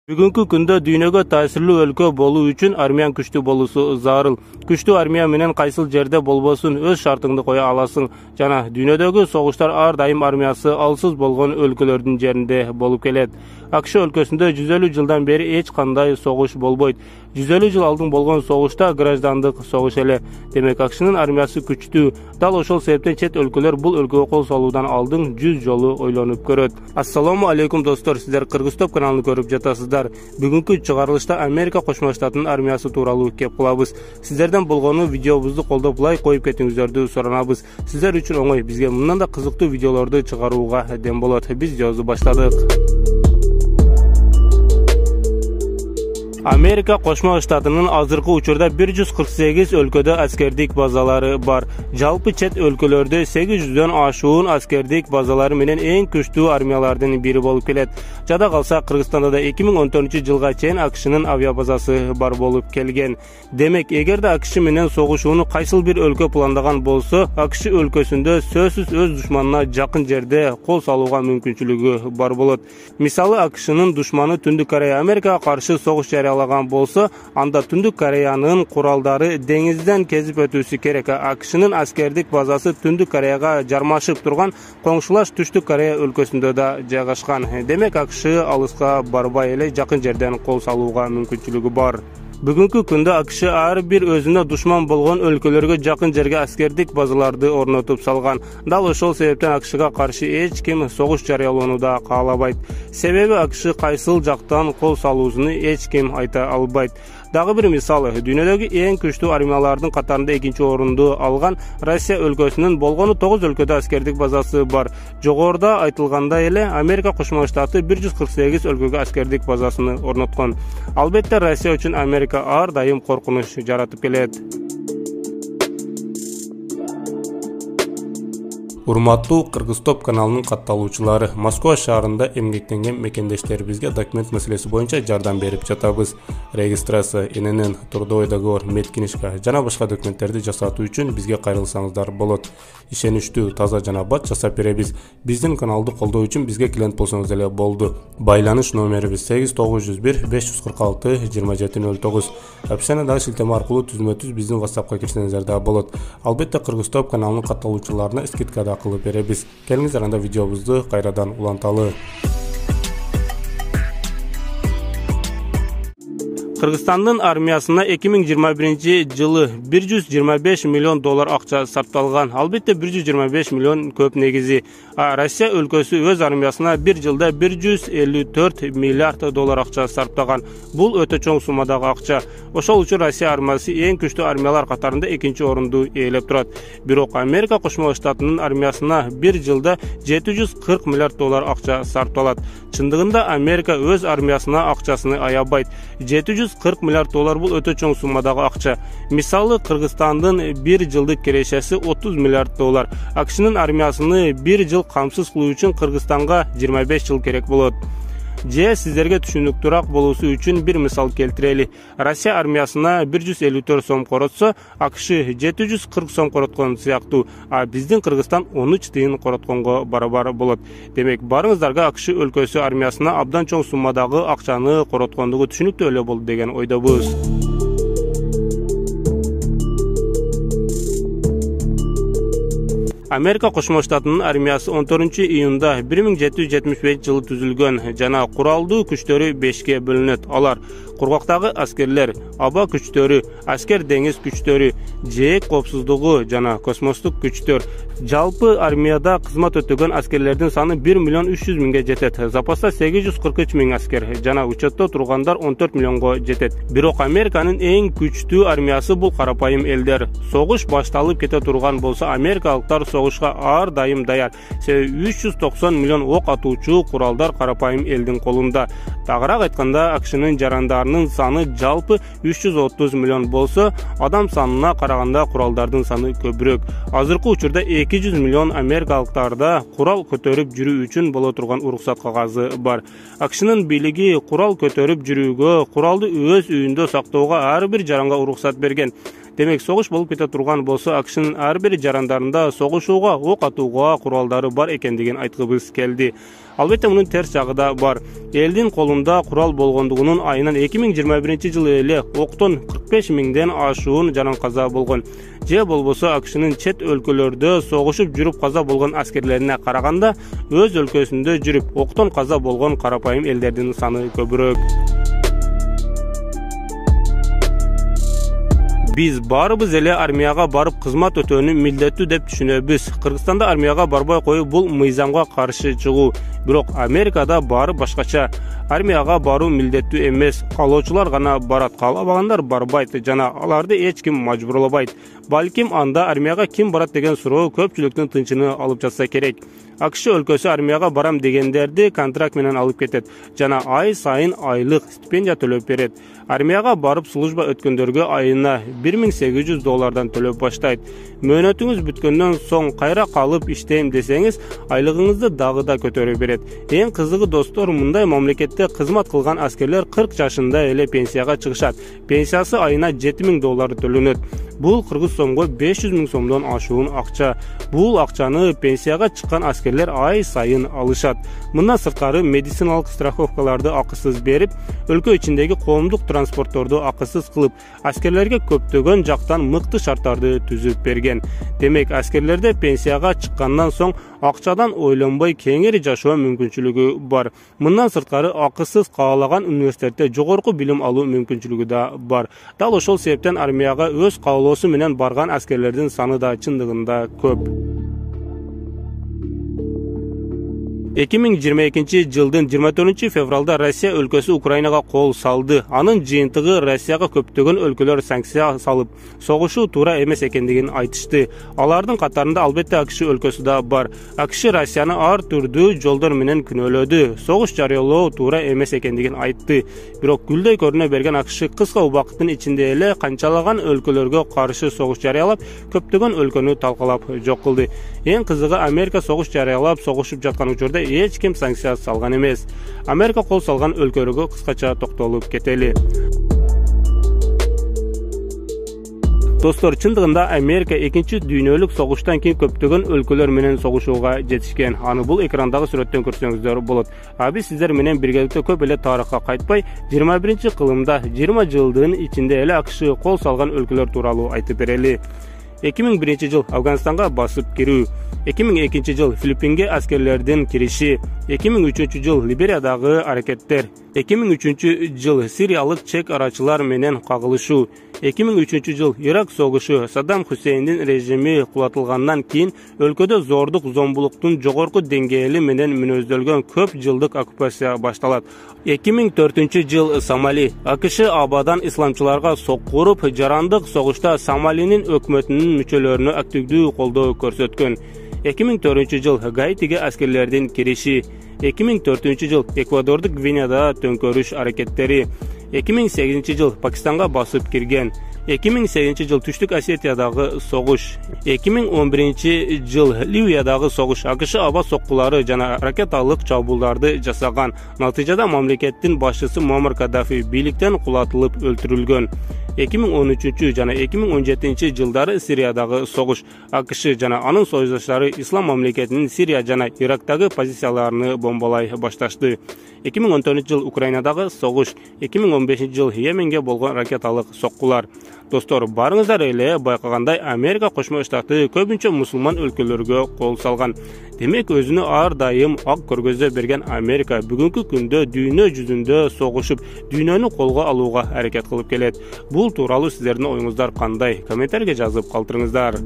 Бүгүнкү күндө дүйнөгө таасирлүү өлкө болуу үчүн армияң күчтүү болуусу зарыл. Күчтүү армия менен кайсыл жерде болбосун өз шартыңды кое аласың жана дүйнөдөгү согуштар ар дайым армиясы алсыз болгон өлкөлөрдүн жеринде болуп келет. АКШ өлкөсүндө 150 жылдан бери эч кандай согуш болбойт. 150 жыл алдын болгон согушта граждандык согуш эле. Демек АКШнын армиясы күчтүү. Дал ошол себептен чет өлкөлөр бул өлкөгө кол салуудан алдын 100 жолу ойлонуп көрөт. Ассаламу алейкум достор, сиздер Кыргызтоп каналын көрүп жатасыздар. Бүгүнкү чыгарылышта Америка Кошмо Штатынын армиясы тууралуу кеп кылабыз. Сиздерден болгону видеобузду колдоп лайк коюп кетиңиздерди суранабыз. Сиздер үчүн оңой, бизге мындан да кызыктуу видеолорду чыгарууга дем болот. Биз видеобузду баштадык. Америка Кошмо Штатынын азыркы учурда 148 өлкөдө аскердик базалары бар. Жалпы чет өлкөлөрдө 800дөн ашуун аскердик базалары менен эң күчтүү армиялардын бири болуп келет. Жада калса, Кыргызстанда да 2014-жылга чейин АКШнын авиабазасы бар болуп келген. Демек, эгерде АКШ менен согушууну кайсыл бир өлкө пландаган болсо, АКШ өлкөсүндө сөзсүз өз душманына жакын жерде кол салууга мүмкүнчүлүгү бар болот. Мисалы, АКШнын душманы Түндүк Корея Америкага каршы согуш жарыялаган болсо, анда Түндүк Кореянын куралдары деңизден кезип өтүүсү керек. АКШнын аскердик базасы Түндүк Кореяга жармашып турган коңшулаш Түштүк Корея өлкөсүндө да жайгашкан. Демек, АКШ алыска барбай эле жакын жерден кол салууга мүмкүнчүлүгү бар. Бүгүнкү күндө АКШ ар бир өзүнө душман болгон өлкөлөргө жакын жерге аскердик базаларды орнотуп салган. Дал ошол себептен АКШга каршы эч ким согуш жарыялоону да каалабайт. Себеби АКШ кайсыл жактан кол салуусун эч ким айта албайт. Дагы бир мисал, дүйнөдөгү эң күчтүү армиялардын катарында 2-орунду алган Россия өлкөсүнүн болгону 9 өлкөдө аскердик базасы бар. Жогоруда айтылгандай эле, Америка Кошмо Штаты 148 өлкөгө аскердик базасын орноткон. Албетте, Россия үчүн Америка ар дайым коркунуч жаратып келет. Урматтуу Кыргызтоп каналынын катталуучулары, Москва шаарында эмгектенген мекендештерибизге документ маселеси боюнча жардам берип жатабыз. Регистрация, ИНН, трудовой договор, медкинишка жана башка документтерди жасатуу үчүн бизге кайрылсаңыздар болот. Ишеничтүү, таза жана бат жасап беребиз. Биздин каналды колдоо үчүн бизге клиент болсоңуз эле болду. Байланыш номерибиз 8901 546 2709. Описаниядагы шилтеме аркылуу түзмө-түз биздин WhatsAppка кирсеңиздер да болот. Албетте, Кыргызтоп каналынын катталуучуларына скидка да кылып беребиз. Келиңиздер, анда видеобузду кайрадан уланталы. Кыргызстандын армиясына 2021-жылы 125 миллион доллар акча сарпталган. Албетте, 125 миллион көп негизи. Россия өлкөсү өз армиясына бир жылда 154 миллиард доллар акча сарптаган. Бул өтө чоң суммадагы акча. Ошол үчүн Россия армиясы эң күчтүү армиялар катарында 2-орунду ээлеп турат. Бирок Америка Кошмо Штатынын армиясына бир жылда 740 миллиард доллар акча сарпталат. Чындыгында Америка өз армиясына акчасын аябайт. 740 миллиард доллар бул өтө чоң суммадагы акча. Мисалы, Кыргызстандын бир жылдык кирешеси 30 миллиард доллар. АКШнын армиясыны бир жыл камсыз кылуу үчүн Кыргызстанга 25 жыл керек болот. Же сиздерге түшүнүктүүрөөк болуусу үчүн бир мисал келтирели. Россия армиясына 154 сом коротсо, АКШ 740 сом короткон сыяктуу, а биздин Кыргызстан 13 тыйын коротконго барабар болот. Демек, барыңыздарга АКШ өлкөсү армиясына абдан чоң суммадагы акчаны короткондугу түшүнүктүү эле болду деген ойдобуз. Америка Кошмо Штатынын армиясы 14-июнда 1775 жылы түзүлгөн жана куралдуу күчтөрү 5ке бөлүнөт. Алар: кургактагы аскерлер, аба күчтөрү, аскер деңиз күчтөрү, жээк коопсуздугу жана космостук күчтөр. Жалпы армияда кызмат өтөгөн аскерлердин саны 1 миллион 300 миңге жетет. Запаста 843 миң аскер жана учетто тургандар 14 миллионго жетет. Бирок Американын эң күчтүү армиясы бул карапайым элдер. Согуш башталып кете турган болсо, америкалыктар согушка ар дайым даяр. Себеби 390 миллион ок атуучу куралдар карапайым элдин колунда. Тагыраак айтканда, АКШнын жарандарынын саны жалпы 330 миллион болсо, адам санына караганда куралдардын саны көбүрөөк. Азыркы учурда 200 миллион америкалыктарда курал көтөрүп жүрүү үчүн боло турган уруксат кагазы бар. АКШнын бийлиги курал көтөрүп жүрүүгө, куралды өз үйүндө сактоого ар бир жаранга уруксат берген. Демек, согуш болуп кете турган болсо, AQShnын ар бир жарандарында согушууга, ок атууга куралдары бар экендигин айткыбыз келди. Албетте, мунун терс жагы да бар. Элдин колунда курал болгондугунун айынан 2021-жылы эле октон 45 миңден ашуун жаран каза болгон. Же болбосо AQShnын чет өлкөлөрдө согушуп жүрүп каза болгон аскерлерине караганда, өз өлкөсүндө жүрүп октон каза болгон карапайым элдердин саны көбүрөөк. Biz barыбыз эле армияга барып кызмат өтөөнү милдеттүү деп түшүнөбүз. Кыргызстанда армияга барбай коюп бул мыйзамга каршы чыгуу. Бирок Америкада баары башкача. Армияга баруу милдеттүү эмес, каалоочулар гана барат, каалабагандар барбайт жана аларды эч ким мажбурлабайт. Балким анда армияга ким барат деген суроо көпчүлүктүн тынчыны алып жатса керек. AQSh өлкөсү армияга барам дегендерди контракт менен алып кетет жана ай сайын айлык стипендия төлөп берет. Армияга барып служба өткөндөргө айына $1800 төлөп баштайт. Мөөнөтүңүз бүткөндөн соң кайра калып иштейм десеңиз, айлыгыңызды дагы да көтөрө берет. Эң кызыгы достор, мындай мамлекетте кызмат кылган аскерлер 40 жашында эле пенсияга чыгышат. Пенсиясы айына $7000 төлөнөт. Бул кыргыз сомго 500 000 сомдон ашуун акча. Бул акчаны пенсияга чыккан аскерлер ай сайын алышат. Мындан сырткары медициналык страховкаларды акысыз берип, өлкө ичиндеги коомдук транспортторду акысыз кылып, аскерлерге көптөгөн жактан мыкты шарттарды түзүп берген. Демек, аскерлерде пенсияга чыккандан соң акчадан ойлонбой кеңири жашоо мүмкүнчүлүгү бар. Мындан сырткары акысыз каалаган университетте жогорку билим алуу мүмкүнчүлүгү да бар. Дал ошол себептен армияга өз каалоосу менен барган аскерлердин саны да чындыгында көп. 2022-жылдын 24 февралда Россия өлкөсү Украинага кол салды. Анын жыйынтыгы Россияга көптөгөн өлкөлөр санкция салып, согушуу туура эмес экендигин айтышты. Алардын катарында албетте AQSh өлкөсү да бар. AQSh Россияны ар түрдүү жолдор менен күнөөлөдү. Согуш жарыялоо туура эмес экендигин айтты. Бирок гүлдөй көрүнө берген AQSh кыска убакыттын ичинде эле канчалаган өлкөлөргө каршы согуш жарыялап, көптөгөн өлкөнү талкалап жок кылды. Эң кызыгы, Америка согуш жарыялап, согушуп жаткан учурда эч ким санкция салган эмес. Америка кол салган өлкөлөргө кыскача токтолуп кетели. Достор, чындыгында Америка экинчи дүйнөлүк согуштан кийин көптөгөн өлкөлөр менен согушууга жетишкен. Аны бул экрандагы сүрөттөн көрсөңүздөр болот. Биз сиздер менен биргеликте көп эле тарыхка кайтпай, 21-кылымда 20 жылдын ичинде эле AQSh кол салган өлкөлөр тууралуу айтып берели. 2001-жыл Афганистанга басып кирүү, 2002-жыл Филиппинге аскерлердин кириши, 2003-жыл Либериядагы аракеттер, 2003-жыл сириялык чек арачылар менен кагылышуу, 2003-жыл Ирак согушу, Саддам Хусейндин режими кулатылгандан кийин өлкөдө зордук, зомбулуктун жогорку деңгээли менен мүнөздөлгөн көп жылдык оккупация башталат. 2004-жыл Сомали. AQSh абадан исламчыларга сокку уруп, жарандык согушта Сомалинин өкмөтүнүн мүчөлөрүнө активдүү колдоо көрсөткөн. 2004-жыл Гаитиге аскерлердин кириши. 2004-жыл Эквадордук Гвинеяда төңкөрүш аракеттери. 2008-жыл Пакистанга басып кирген. 2008-жыл Түштүк Осетиядагы согуш. 2011-жыл Ливиядагы согуш. AQSh аба соккулары жана ракеталык чабуулдарды жасаган. Натыйжада мамлекеттин башчысы Муаммар Каддафи бийликтен кулатылып өлтүрүлгөн. 2013 жана 2017 жылдары Сириядагы согуш. AQSh жана анын союздаштары ислам мамлекетинин Сирия жана Ирактагы позицияларını бомбалай башташты. 2014 жыл Украинадагы согуш. 2015 жыл Йеменге болгон ракеталык соккулар. Достор, барыңыздар эле байкагандай, Америка Кошмо Штаты көбүнчө мусулман өлкөлөргө кол салган. Демек, өзүнү ар дайым ак көргөзө берген Америка бүгүнкү күндө дүйнө жүзүндө согушуп, дүйнөнү колго алууга аракет кылып келет. Бул тууралуу сиздердин оюңуздар кандай? Комментарийге жазып калтырыңыздар.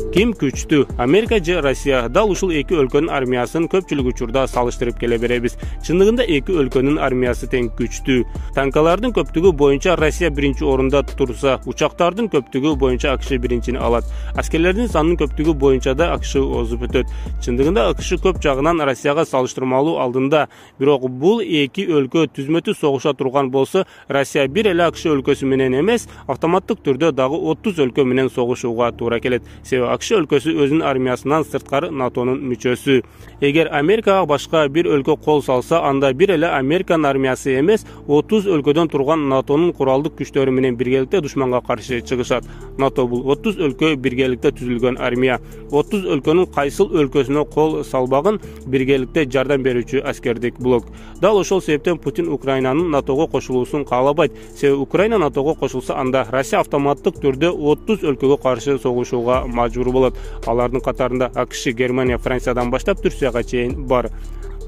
Ким күчтүү? Америка же Россия? Дал ушул эки өлкөнүн армиясын көпчүлүк учурда салыштырып келе беребиз. Чындыгында эки өлкөнүн армиясы тең күчтүү. Танкалардын көптүгү боюнча Россия биринчи орунда турса, учактардын көптүгү боюнча AQSh биринчини алат. Аскерлердин санынын көптүгү боюнча да AQSh озуп өтөт. Чындыгында AQSh көп жагынан Россияга салыштырмалуу алдында. Бирок бул эки өлкө түзмөтү согуша турган болсо, Россия бир эле AQSh өлкөсү менен эмес, автоматтык түрдө дагы 30 өлкө менен согушууга туура келет. Себеби AQSh өлkөsü özünün armiyasından sırtqarı NATO'nun müçösü. Eger Amerikaga başka bir өлkө kol salsa, anda bir ele Amerikan armiyası emes, 30 өлkөдөн turgan NATO'nun kuraldık güçleri menen birgelikte düşmanga karşı çıkışat. NATO bul 30 өлkө birgelikte tüzülgön armiya. 30 өлkөнүн кайсыл өлкөсүнө kol salbagın birgelikte жардам берүүчү askerdik blok. Dal ошол себептен Putin Ukrainanın NATO'ga koşulusun kaalабайт. Себеби Украина NATO'ga koşulsa, anda Россия автоматтык түрдө 30 өлкөгө каршы согушууга мажбур болот. Алардын катарында AQSh, Германия, Франциядан баштап Түркияга чейин бар.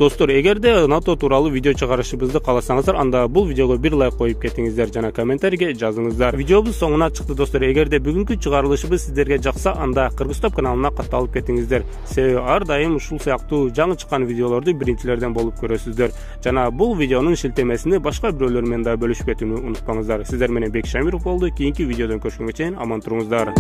Достор, эгерде НАТО тууралуу видео чыгарышыбызды кааласаңыздар, анда бул видеого бир лайк коюп кетиңиздер жана комментарийге жазыңыздар. Видеобуз соңуна чыкты достор. Эгерде бүгүнкү чыгарылышыбыз сиздерге жакса, анда Кыргызтоп каналына катталып кетиңиздер. Себеби ар дайым ушул сыяктуу жаңы чыккан видеолорду биринчилерден болуп көрөсүздөр. Жана бул видеонун шилтемесини башка бирөөлөр менен да бөлүшүп кетүүнү унутпаңыздар. Сиздер менен Бек Шамиров болду. Кийинки видеодон көрүшкөнгө чейин аман туруңуздар.